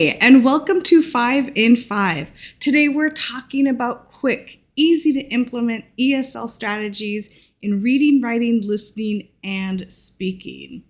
And welcome to 5 in 5. Today we're talking about quick, easy to implement ESL strategies in reading, writing, listening, and speaking.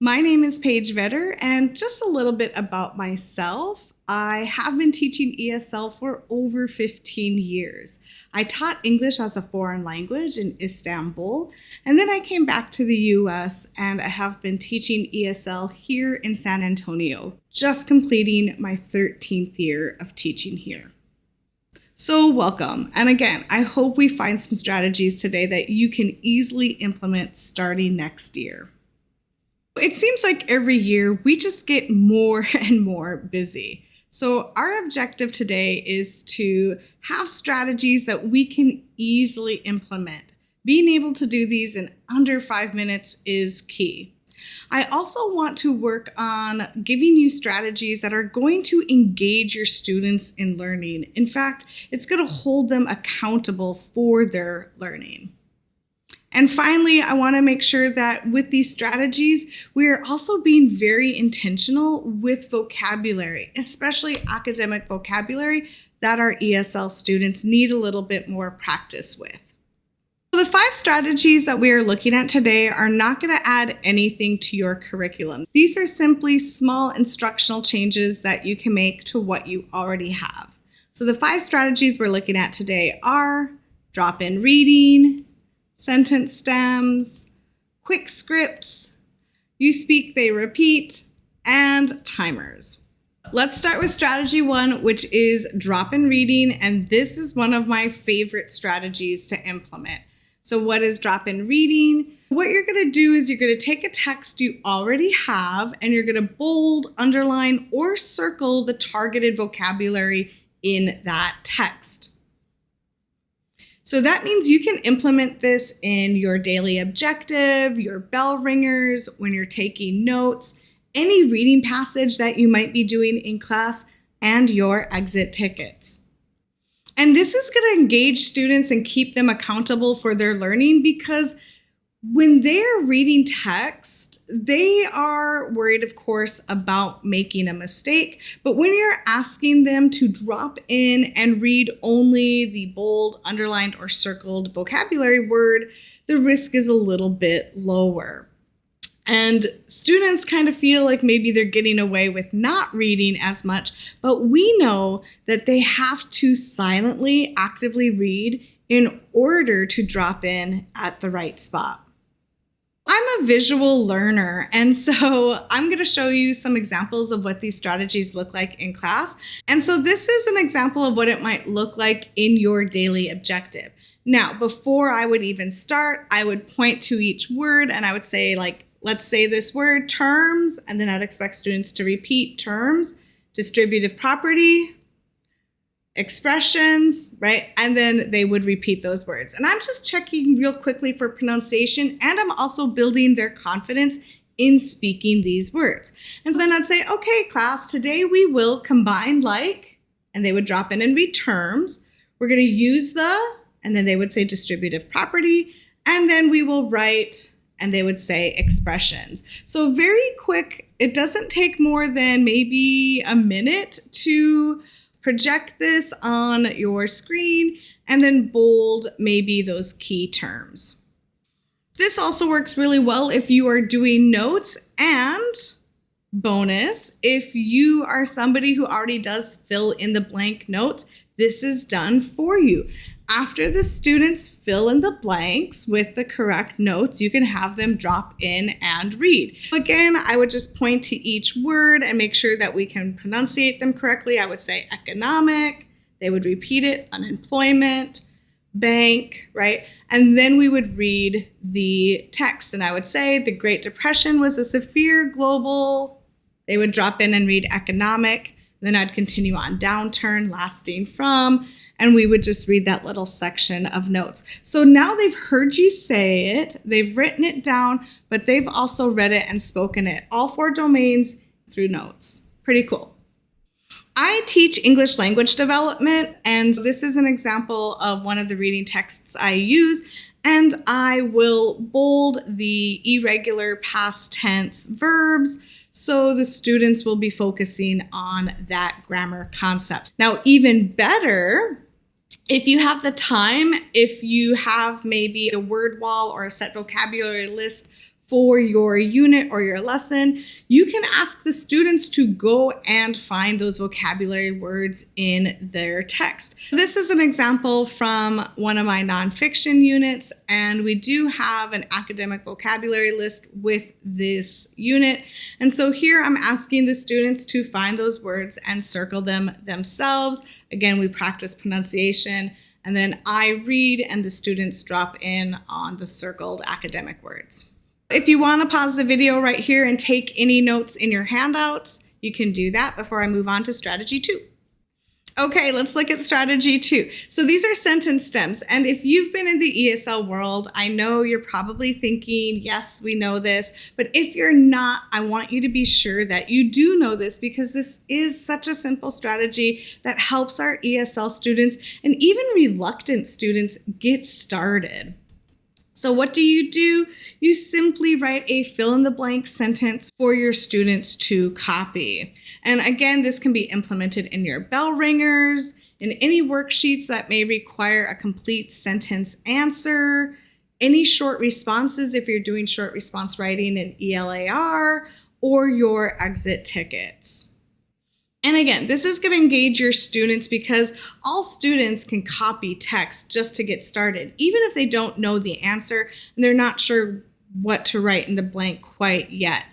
My name is Paige Vetter, and just a little bit about myself. I have been teaching ESL for over 15 years. I taught English as a foreign language in Istanbul, and then I came back to the US and I have been teaching ESL here in San Antonio, just completing my 13th year of teaching here. So welcome, and again, I hope we find some strategies today that you can easily implement starting next year. It seems like every year we just get more and more busy. So our objective today is to have strategies that we can easily implement. Being able to do these in under 5 minutes is key. I also want to work on giving you strategies that are going to engage your students in learning. In fact, it's going to hold them accountable for their learning. And finally, I want to make sure that with these strategies, we are also being very intentional with vocabulary, especially academic vocabulary that our ESL students need a little bit more practice with. So the 5 strategies that we are looking at today are not going to add anything to your curriculum. These are simply small instructional changes that you can make to what you already have. So the 5 strategies we're looking at today are drop-in reading, sentence stems, quick scripts, you speak, they repeat, and timers. Let's start with strategy 1, which is drop-in reading, and this is one of my favorite strategies to implement. So what is drop-in reading? What you're going to do is you're going to take a text you already have, and you're going to bold, underline, or circle the targeted vocabulary in that text. So that means you can implement this in your daily objective, your bell ringers, when you're taking notes, any reading passage that you might be doing in class, and your exit tickets. And this is going to engage students and keep them accountable for their learning, because when they're reading text, they are worried, of course, about making a mistake. But when you're asking them to drop in and read only the bold, underlined, or circled vocabulary word, the risk is a little bit lower. And students kind of feel like maybe they're getting away with not reading as much, but we know that they have to silently, actively read in order to drop in at the right spot. I'm a visual learner, and so I'm going to show you some examples of what these strategies look like in class. And so this is an example of what it might look like in your daily objective. Now, before I would even start, I would point to each word and I would say, like, let's say this word, terms, and then I'd expect students to repeat terms, distributive property, expressions, right? And then they would repeat those words. And I'm just checking real quickly for pronunciation, and I'm also building their confidence in speaking these words. And then I'd say, okay, class, today we will combine like, and they would drop in and read terms. We're going to use the, and then they would say distributive property, and then we will write, and they would say expressions. So very quick, it doesn't take more than maybe a minute to project this on your screen and then bold maybe those key terms. This also works really well if you are doing notes, and bonus, if you are somebody who already does fill in the blank notes, this is done for you. After the students fill in the blanks with the correct notes, you can have them drop in and read. Again, I would just point to each word and make sure that we can pronunciate them correctly. I would say economic, they would repeat it, unemployment, bank, right? And then we would read the text, and I would say the Great Depression was a severe global, they would drop in and read economic, then I'd continue on downturn lasting from, and we would just read that little section of notes. So now they've heard you say it, they've written it down, but they've also read it and spoken it, all 4 domains through notes. Pretty cool. I teach English language development, and this is an example of one of the reading texts I use, and I will bold the irregular past tense verbs So the students will be focusing on that grammar concept. Now, even better, if you have the time, if you have maybe a word wall or a set vocabulary list for your unit or your lesson, you can ask the students to go and find those vocabulary words in their text. This is an example from one of my nonfiction units, and we do have an academic vocabulary list with this unit. And so here I'm asking the students to find those words and circle them themselves. Again, we practice pronunciation, and then I read and the students drop in on the circled academic words. If you want to pause the video right here and take any notes in your handouts, you can do that before I move on to strategy 2. Okay, let's look at strategy 2. So these are sentence stems. And if you've been in the ESL world, I know you're probably thinking, yes, we know this. But if you're not, I want you to be sure that you do know this, because this is such a simple strategy that helps our ESL students and even reluctant students get started. So what do? You simply write a fill-in-the-blank sentence for your students to copy. And again, this can be implemented in your bell ringers, in any worksheets that may require a complete sentence answer, any short responses if you're doing short response writing in ELAR, or your exit tickets. And again, this is going to engage your students because all students can copy text just to get started, even if they don't know the answer and they're not sure what to write in the blank quite yet.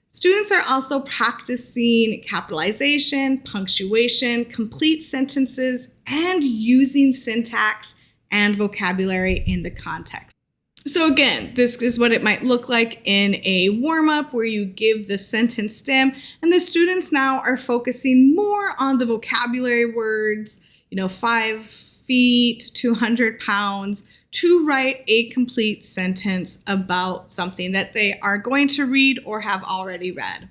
Students are also practicing capitalization, punctuation, complete sentences, and using syntax and vocabulary in the context. So again, this is what it might look like in a warm-up where you give the sentence stem, and the students now are focusing more on the vocabulary words, 5 feet, 200 pounds, to write a complete sentence about something that they are going to read or have already read.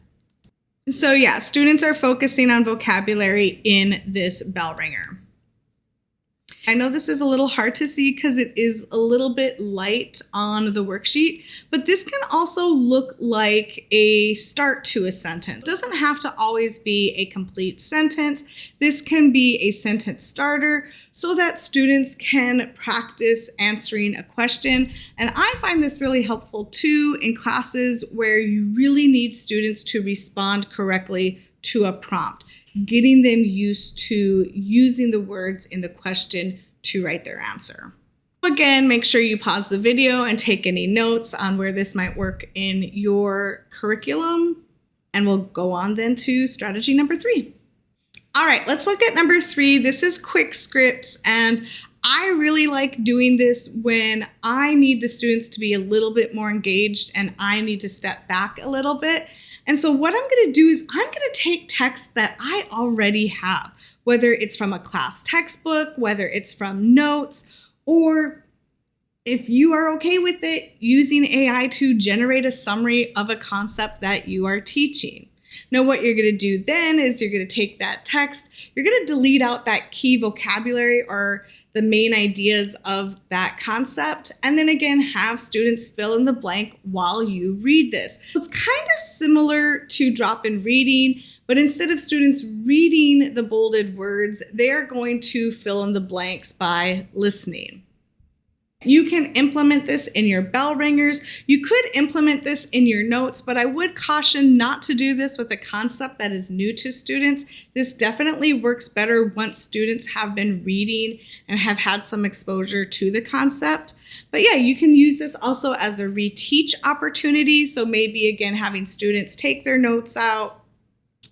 So yeah, students are focusing on vocabulary in this bell ringer. I know this is a little hard to see because it is a little bit light on the worksheet, but this can also look like a start to a sentence. It doesn't have to always be a complete sentence. This can be a sentence starter so that students can practice answering a question. And I find this really helpful too in classes where you really need students to respond correctly to a prompt, getting them used to using the words in the question to write their answer. Again, make sure you pause the video and take any notes on where this might work in your curriculum. And we'll go on then to strategy number 3. All right, let's look at number 3. This is quick scripts, and I really like doing this when I need the students to be a little bit more engaged and I need to step back a little bit. And so what I'm going to do is I'm going to take text that I already have, whether it's from a class textbook, whether it's from notes, or if you are okay with it, using AI to generate a summary of a concept that you are teaching. Now, what you're going to do then is you're going to take that text, you're going to delete out that key vocabulary or the main ideas of that concept, and then again, have students fill in the blank while you read this. So it's kind of similar to drop-in reading, but instead of students reading the bolded words, they're going to fill in the blanks by listening. You can implement this in your bell ringers. You could implement this in your notes, but I would caution not to do this with a concept that is new to students. This definitely works better once students have been reading and have had some exposure to the concept. But yeah, you can use this also as a reteach opportunity. So maybe again, having students take their notes out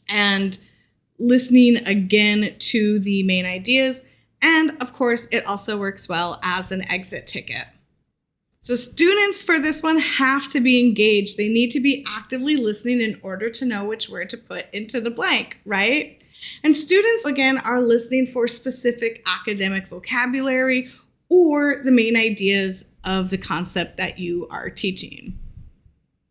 and listening again to the main ideas. And of course, it also works well as an exit ticket. So students for this one have to be engaged. They need to be actively listening in order to know which word to put into the blank, right? And students, again, are listening for specific academic vocabulary or the main ideas of the concept that you are teaching.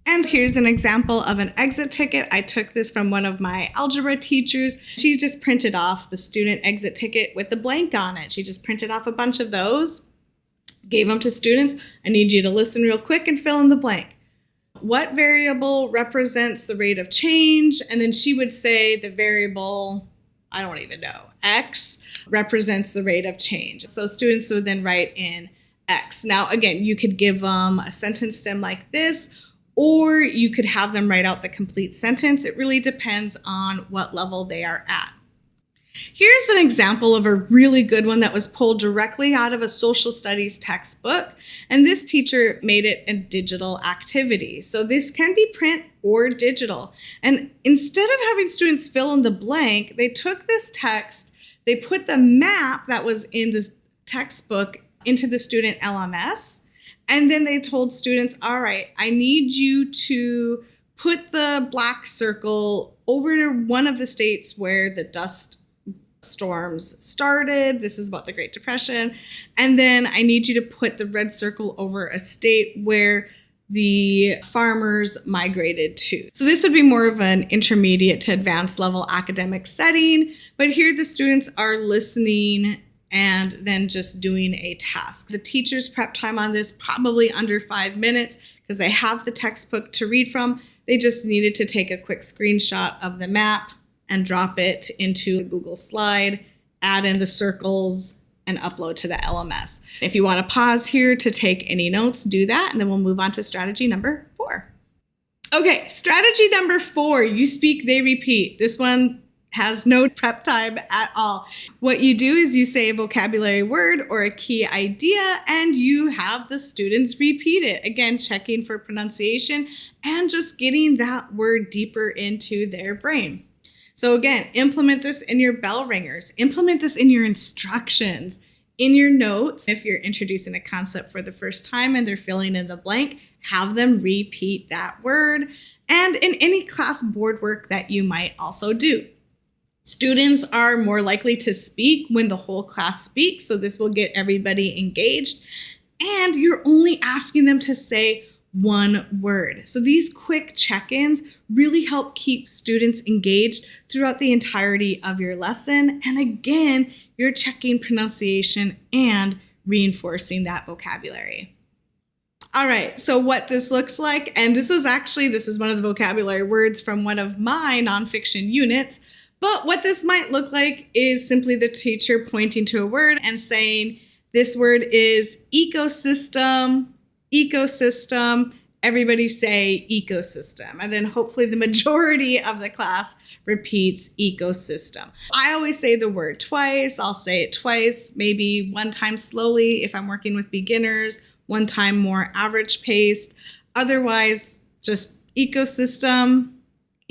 And here's an example of an exit ticket. I took this from one of my algebra teachers. She just printed off the student exit ticket with the blank on it. She just printed off a bunch of those, gave them to students. I need you to listen real quick and fill in the blank. what variable represents the rate of change? And then she would say the variable, I don't even know, X represents the rate of change. So students would then write in X. Now, again, you could give them a sentence stem like this, or you could have them write out the complete sentence. It really depends on what level they are at. Here's an example of a really good one that was pulled directly out of a social studies textbook, and this teacher made it a digital activity. So this can be print or digital. And instead of having students fill in the blank, they took this text, they put the map that was in this textbook into the student LMS, and then they told students, all right, I need you to put the black circle over one of the states where the dust storms started. This is about the Great Depression. And then I need you to put the red circle over a state where the farmers migrated to. So this would be more of an intermediate to advanced level academic setting, but here the students are listening and then just doing a task. The teacher's prep time on this, probably under 5 minutes, because they have the textbook to read from. They just needed to take a quick screenshot of the map and drop it into a Google slide, add in the circles, and upload to the LMS. If you want to pause here to take any notes, do that, and then we'll move on to strategy number 4. Okay, strategy number 4, you speak, they repeat. This one has no prep time at all. What you do is you say a vocabulary word or a key idea, and you have the students repeat it. Again, checking for pronunciation and just getting that word deeper into their brain. So again, implement this in your bell ringers, implement this in your instructions, in your notes. If you're introducing a concept for the first time and they're filling in the blank, have them repeat that word, and in any class board work that you might also do. Students are more likely to speak when the whole class speaks, so this will get everybody engaged, and you're only asking them to say one word. So these quick check-ins really help keep students engaged throughout the entirety of your lesson. And again, you're checking pronunciation and reinforcing that vocabulary. All right, so what this looks like, and this is one of the vocabulary words from one of my nonfiction units, but what this might look like is simply the teacher pointing to a word and saying, this word is ecosystem, ecosystem, everybody say ecosystem. And then hopefully the majority of the class repeats ecosystem. I always say the word twice. I'll say it twice, maybe one time slowly if I'm working with beginners, one time more average paced. Otherwise, just ecosystem,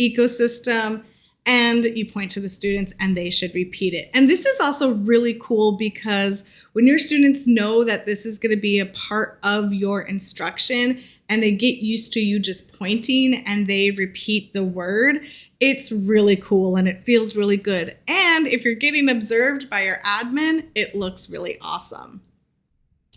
ecosystem, and you point to the students and they should repeat it. And this is also really cool because when your students know that this is going to be a part of your instruction and they get used to you just pointing and they repeat the word, it's really cool and it feels really good. And if you're getting observed by your admin, it looks really awesome.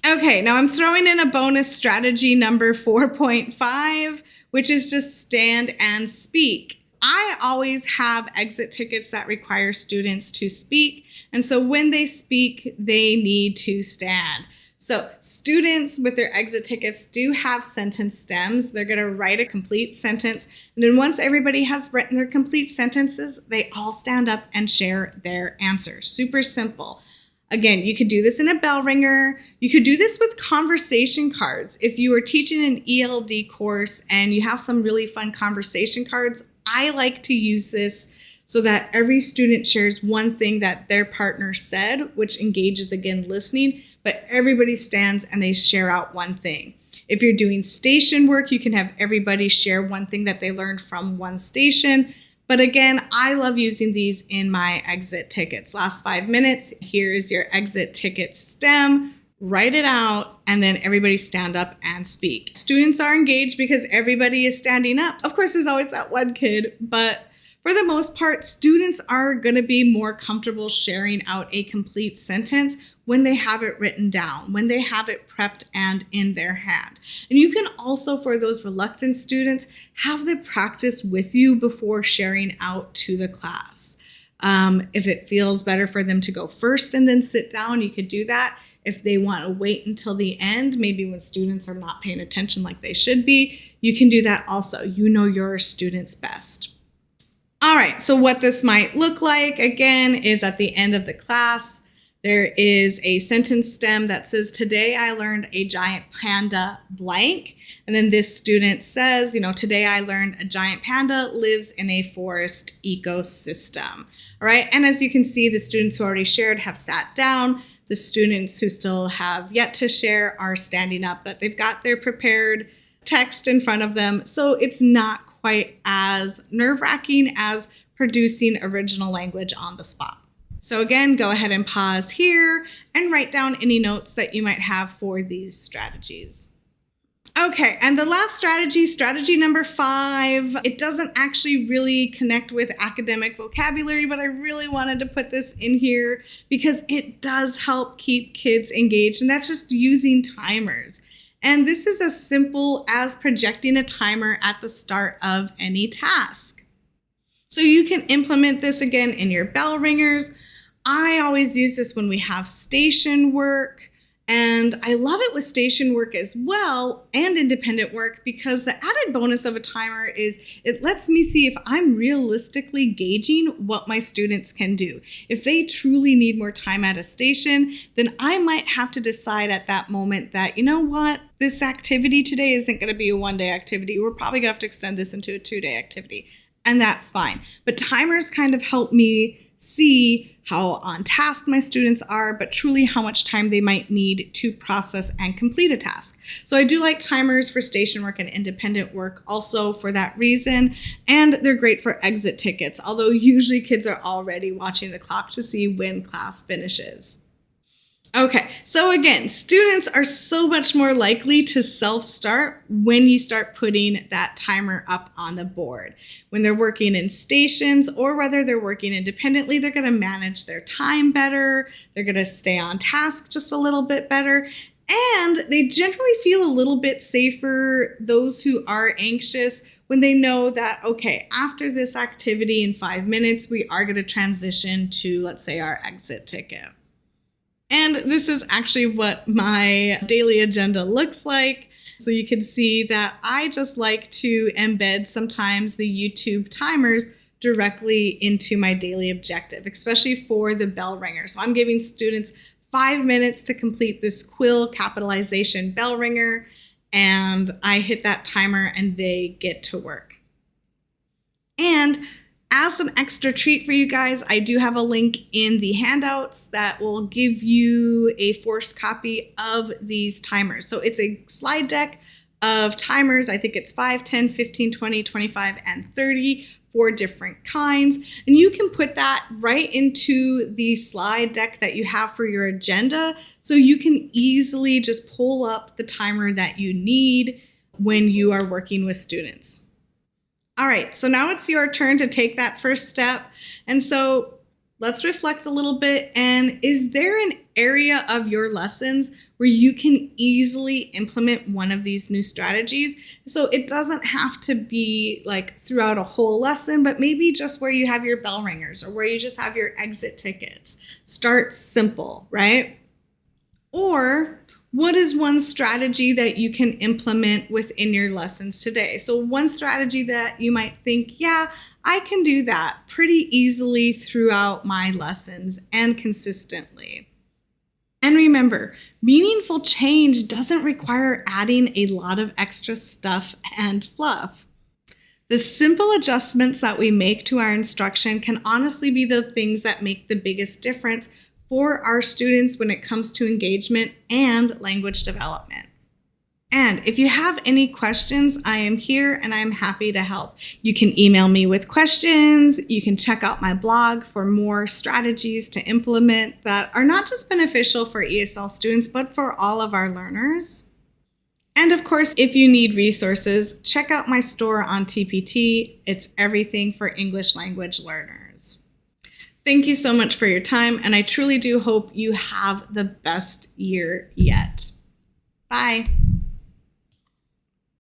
Okay, now I'm throwing in a bonus strategy number 4.5, which is just stand and speak. I always have exit tickets that require students to speak. And so when they speak, they need to stand. So students with their exit tickets do have sentence stems. They're going to write a complete sentence. And then once everybody has written their complete sentences, they all stand up and share their answer. Super simple. Again, you could do this in a bell ringer. You could do this with conversation cards. If you are teaching an ELD course and you have some really fun conversation cards, I like to use this so that every student shares one thing that their partner said, which engages, again, listening, but everybody stands and they share out one thing. If you're doing station work, you can have everybody share one thing that they learned from one station. But again, I love using these in my exit tickets. Last 5 minutes, here's your exit ticket stem. Write it out, and then everybody stand up and speak. Students are engaged because everybody is standing up. Of course, there's always that one kid, but for the most part, students are going to be more comfortable sharing out a complete sentence when they have it written down, when they have it prepped and in their hand. And you can also, for those reluctant students, have them practice with you before sharing out to the class. If it feels better for them to go first and then sit down, you could do that. If they want to wait until the end, maybe when students are not paying attention like they should be, you can do that also. You know your students best. All right, so what this might look like, again, is at the end of the class, there is a sentence stem that says, today I learned a giant panda blank. And then this student says, today I learned a giant panda lives in a forest ecosystem. All right, and as you can see, the students who already shared have sat down. The students who still have yet to share are standing up, but they've got their prepared text in front of them. So it's not quite as nerve-wracking as producing original language on the spot. So again, go ahead and pause here and write down any notes that you might have for these strategies. Okay, and the last strategy number 5, it doesn't actually really connect with academic vocabulary, but I really wanted to put this in here because it does help keep kids engaged, and that's just using timers. And this is as simple as projecting a timer at the start of any task. So you can implement this again in your bell ringers. I always use this when we have station work. And I love it with station work as well and independent work because the added bonus of a timer is it lets me see if I'm realistically gauging what my students can do. If they truly need more time at a station, then I might have to decide at that moment that, this activity today isn't going to be a one-day activity. We're probably going to have to extend this into a 2-day activity, and that's fine. But timers kind of help me see how on task my students are, but truly how much time they might need to process and complete a task. So I do like timers for station work and independent work also for that reason, and they're great for exit tickets, although usually kids are already watching the clock to see when class finishes. Okay, so again, students are so much more likely to self-start when you start putting that timer up on the board. When they're working in stations or whether they're working independently, they're going to manage their time better, they're going to stay on task just a little bit better, and they generally feel a little bit safer, those who are anxious, when they know that, okay, after this activity in 5 minutes, we are going to transition to, let's say, our exit ticket. And this is actually what my daily agenda looks like. So you can see that I just like to embed sometimes the YouTube timers directly into my daily objective, especially for the bell ringer. So I'm giving students 5 minutes to complete this quill capitalization bell ringer, and I hit that timer and they get to work. And as an extra treat for you guys, I do have a link in the handouts that will give you a forced copy of these timers. So it's a slide deck of timers. I think it's 5, 10, 15, 20, 25, and 30, 4 different kinds. And you can put that right into the slide deck that you have for your agenda. So you can easily just pull up the timer that you need when you are working with students. All right, so now it's your turn to take that first step. And so let's reflect a little bit. And is there an area of your lessons where you can easily implement one of these new strategies? So it doesn't have to be like throughout a whole lesson, but maybe just where you have your bell ringers or where you just have your exit tickets. Start simple, right? Or what is one strategy that you can implement within your lessons today? So one strategy that you might think, yeah, I can do that pretty easily throughout my lessons and consistently. And remember, meaningful change doesn't require adding a lot of extra stuff and fluff. The simple adjustments that we make to our instruction can honestly be the things that make the biggest difference for our students when it comes to engagement and language development. And if you have any questions, I am here and I'm happy to help. You can email me with questions. You can check out my blog for more strategies to implement that are not just beneficial for ESL students, but for all of our learners. And of course, if you need resources, check out my store on TPT. It's everything for English language learners. Thank you so much for your time, and I truly do hope you have the best year yet. Bye.